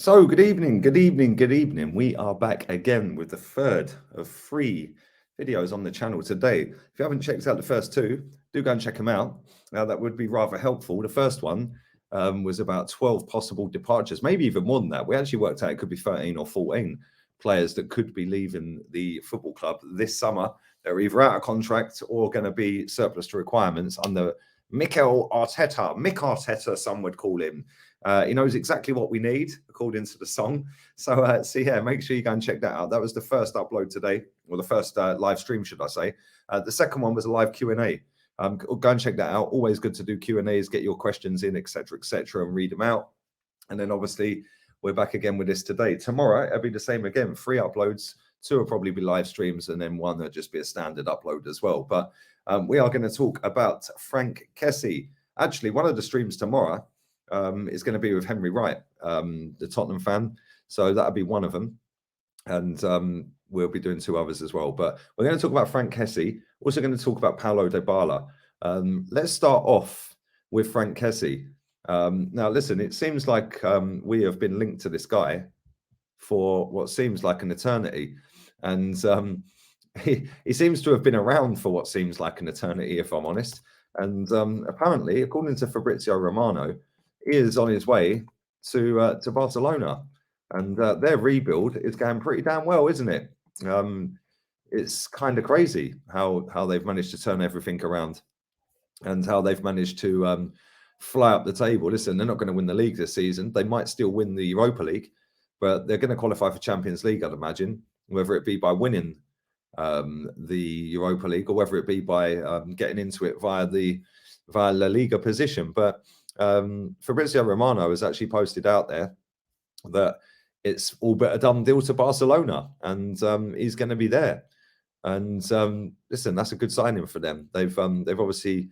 So, good evening, good evening, good evening. We are back again with the third of 3 videos on the channel today. If you haven't checked out the first 2, do go and check them out. Now, that would be rather helpful. The first one was about 12 possible departures, maybe even more than that. We actually worked out it could be 13 or 14 players that could be leaving the football club this summer. They're either out of contract or going to be surplus to requirements under Mikel Arteta. Mick Arteta, some would call him. He knows exactly what we need, according to the song. So yeah, make sure you go and check that out. That was the first upload today, or the first live stream, should I say. The second one was a live Q&A. Go and check that out. Always good to do Q&As, get your questions in, etc., and read them out. And then obviously we're back again with this today. Tomorrow, it'll be the same again. 3 uploads. 2 will probably be live streams, and then 1 will just be a standard upload as well. But we are going to talk about Frank Kessie. Actually, one of the streams tomorrow is going to be with Henry Wright, the Tottenham fan. So that'll be one of them. And we'll be doing 2 others as well. But we're going to talk about Frank Kessie. Also going to talk about Paulo Dybala. Let's start off with Frank Kessie. Now, listen, it seems like we have been linked to this guy for what seems like an eternity. And he seems to have been around for what seems like an eternity, if I'm honest. And apparently, according to Fabrizio Romano, he is on his way to Barcelona. And their rebuild is going pretty damn well, isn't it? It's kind of crazy how they've managed to turn everything around and how they've managed to fly up the table. Listen, they're not going to win the league this season. They might still win the Europa League, but they're going to qualify for Champions League, I'd imagine, whether it be by winning the Europa League or whether it be by getting into it via La Liga position. But Fabrizio Romano has actually posted out there that it's all but a done deal to Barcelona, and he's going to be there. And listen, that's a good signing for them. They've obviously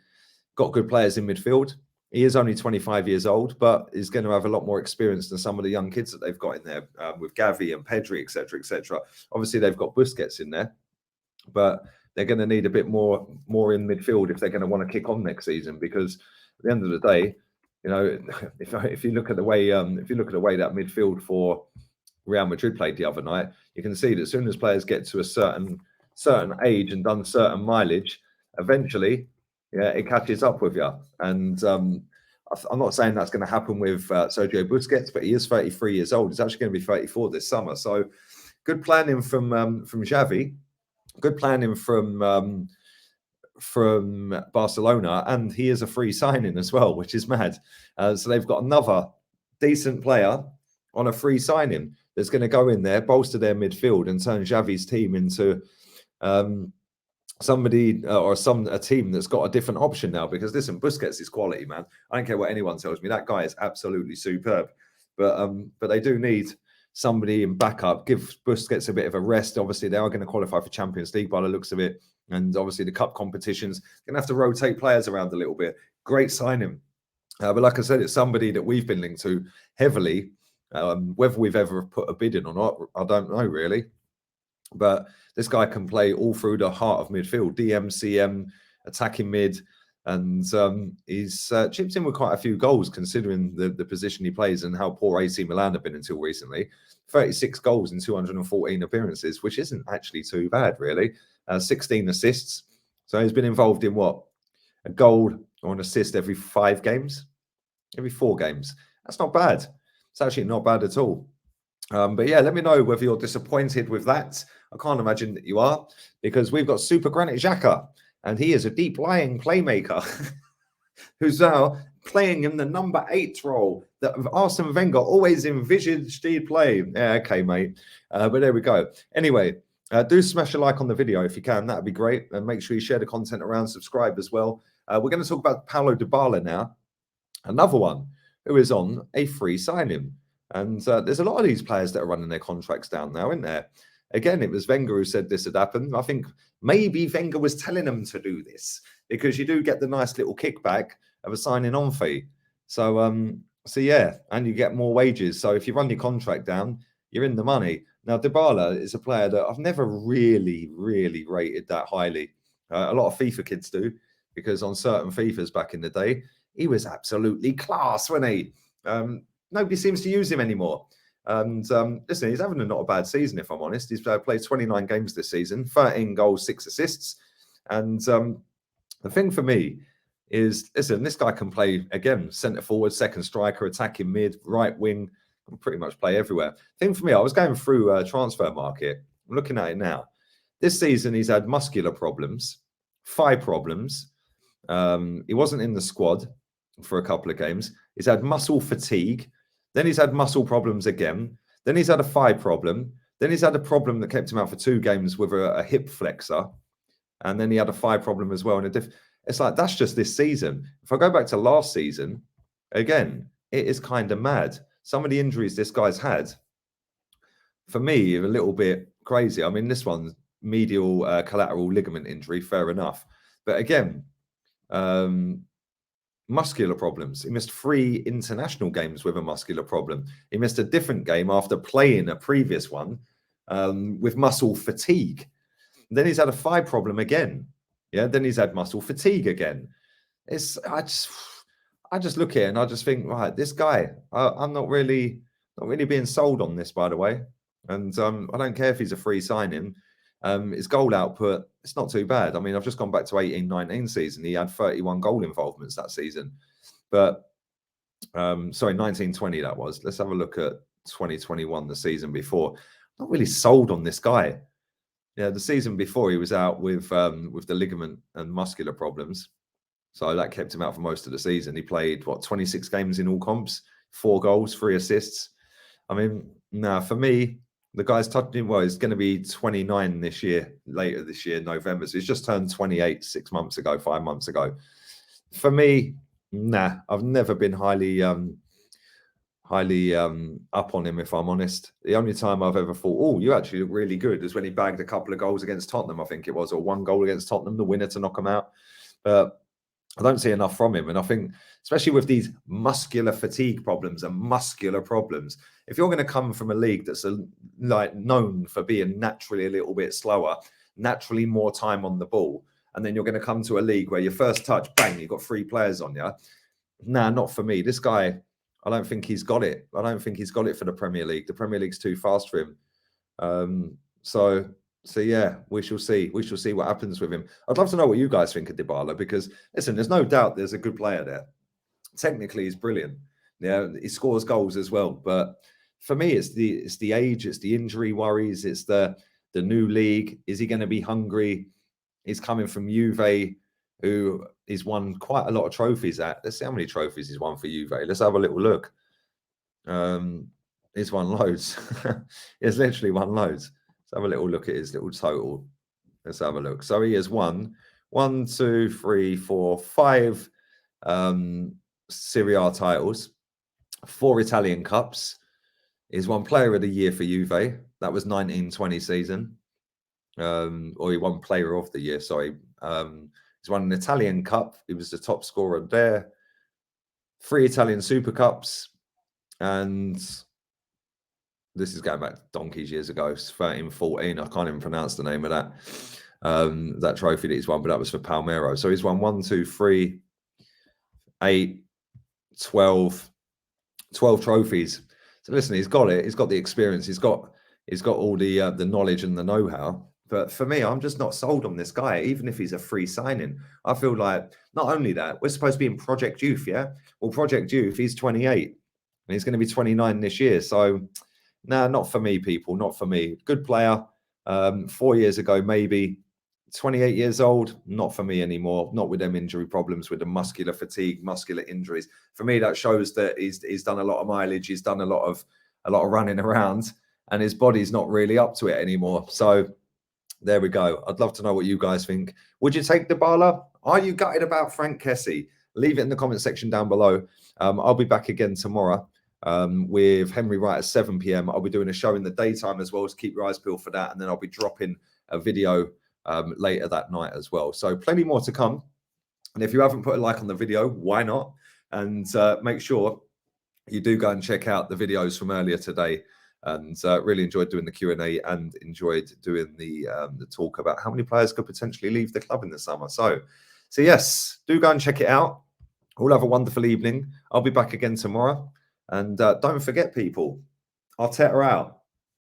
got good players in midfield. He is only 25 years old, but he's going to have a lot more experience than some of the young kids that they've got in there with Gavi and Pedri, etc. Obviously, they've got Busquets in there, but they're going to need a bit more in midfield if they're going to want to kick on next season. Because at the end of the day, you know, if you look at the way that midfield for Real Madrid played the other night, you can see that as soon as players get to a certain age and done certain mileage, eventually, yeah, it catches up with you. And I'm not saying that's going to happen with Sergio Busquets, but he is 33 years old. He's actually going to be 34 this summer. So good planning from Xavi, good planning from Barcelona, and he is a free signing as well, which is mad. So they've got another decent player on a free signing that's going to go in there, bolster their midfield, and turn Xavi's team into somebody or a team that's got a different option now. Because listen, Busquets is quality, man. I don't care what anyone tells me. That guy is absolutely superb. But they do need somebody in backup. Give Busquets a bit of a rest. Obviously, they are going to qualify for Champions League by the looks of it, and obviously the cup competitions. Going to have to rotate players around a little bit. Great signing. But like I said, it's somebody that we've been linked to heavily. Whether we've ever put a bid in or not, I don't know really. But this guy can play all through the heart of midfield, DM, CM, attacking mid, and he's chipped in with quite a few goals considering the position he plays and how poor AC Milan have been until recently. 36 goals in 214 appearances, which isn't actually too bad, really. 16 assists. So he's been involved in what? A goal or an assist every 5 games? Every 4 games. That's not bad. It's actually not bad at all. But yeah, let me know whether you're disappointed with that. I can't imagine that you are, because we've got Super Granit Xhaka, and he is a deep-lying playmaker who's now playing in the number 8 role that Arsene Wenger always envisaged he'd play. Yeah, okay, mate. But there we go. Anyway, do smash a like on the video if you can. That'd be great. And make sure you share the content around, subscribe as well. We're going to talk about Paulo Dybala now. Another one who is on a free signing. And there's a lot of these players that are running their contracts down now, isn't there? Again, it was Wenger who said this had happened. I think maybe Wenger was telling them to do this because you do get the nice little kickback of a signing on fee. So, yeah, and you get more wages. So if you run your contract down, you're in the money. Now, Dybala is a player that I've never really rated that highly. A lot of FIFA kids do, because on certain FIFAs back in the day, he was absolutely class, wasn't he? Nobody seems to use him anymore. And listen, he's having not a bad season, if I'm honest. He's played 29 games this season, 13 goals, 6 assists. And the thing for me is, listen, this guy can play, again, centre forward, second striker, attacking mid, right wing, can pretty much play everywhere. Thing for me, I was going through transfer market. I'm looking at it now. This season, he's had muscular problems, thigh problems. He wasn't in the squad for a couple of games. He's had muscle fatigue. Then he's had muscle problems again. Then he's had a thigh problem. Then he's had a problem that kept him out for 2 games with a hip flexor. And then he had a thigh problem as well. And it's like, that's just this season. If I go back to last season, again, it is kind of mad. Some of the injuries this guy's had, for me, a little bit crazy. I mean, this one's medial collateral ligament injury, fair enough. But again, muscular problems. He missed 3 international games with a muscular problem. He missed a different game after playing a previous one with muscle fatigue. Then he's had a thigh problem again. Yeah, then he's had muscle fatigue again. I just look at it and I just think, right, this guy, I'm not really being sold on this, by the way. And I don't care if he's a free signing. His goal output, it's not too bad. I mean, I've just gone back to 18-19 season. He had 31 goal involvements that season. But, sorry, 19-20 that was. Let's have a look at 2021, the season before. Not really sold on this guy. Yeah, the season before he was out with the ligament and muscular problems. So that kept him out for most of the season. He played, 26 games in all comps, 4 goals, 3 assists. I mean, for me, the guy's touching, he's going to be 29 this year, later this year, November. So he's just turned 28 5 months ago. For me, I've never been highly up on him, if I'm honest. The only time I've ever thought, oh, you actually look really good, is when he bagged a couple of goals against Tottenham, I think it was, or 1 goal against Tottenham, the winner to knock him out. But I don't see enough from him. And I think, especially with these muscular fatigue problems and muscular problems, if you're going to come from a league that's known for being naturally a little bit slower, naturally more time on the ball, and then you're going to come to a league where your first touch, bang, you've got 3 players on you. Not for me. This guy, I don't think he's got it. I don't think he's got it for the Premier League. The Premier League's too fast for him. So yeah, we shall see. We shall see what happens with him. I'd love to know what you guys think of Dybala, because listen, there's no doubt there's a good player there. Technically, he's brilliant. Yeah, he scores goals as well. But for me, it's the age, it's the injury worries, it's the new league. Is he going to be hungry? He's coming from Juve, who he's won quite a lot of trophies at. Let's see how many trophies he's won for Juve. Let's have a little look. He's won loads. He's literally won loads. Let's have a little look at his little total. Let's have a look. So he has won 1, 2, 3, 4, 5 Serie A titles, 4 Italian Cups. He's won Player of the Year for Juve. That was 19-20 season. Or he won Player of the Year, sorry. He's won an Italian Cup. He was the top scorer there. 3 Italian Super Cups. And this is going back donkeys years ago. It's 13-14. I can't even pronounce the name of that trophy that he's won, but that was for Palmero. So he's won 1, 2, 3, 8, 12 trophies. So listen, he's got it. He's got the experience. He's got all the knowledge and the know-how. But for me, I'm just not sold on this guy, even if he's a free signing. I feel like, not only that, we're supposed to be in Project Youth, yeah? Well, Project Youth, he's 28, and he's going to be 29 this year. So, not for me, people, not for me. Good player, 4 years ago, maybe. 28 years old, not for me anymore. Not with them injury problems, with the muscular fatigue, muscular injuries. For me, that shows that he's done a lot of mileage. He's done a lot of running around, and his body's not really up to it anymore. So, there we go. I'd love to know what you guys think. Would you take Dybala? Are you gutted about Frank Kessie? Leave it in the comment section down below. I'll be back again tomorrow with Henry Wright at 7 p.m. I'll be doing a show in the daytime as well, so keep your eyes peeled for that. And then I'll be dropping a video later that night as well. So plenty more to come. And if you haven't put a like on the video, why not? And make sure you do go and check out the videos from earlier today. And really enjoyed doing the Q&A and enjoyed doing the talk about how many players could potentially leave the club in the summer. So yes, do go and check it out. All have a wonderful evening. I'll be back again tomorrow. And don't forget, people, Arteta out.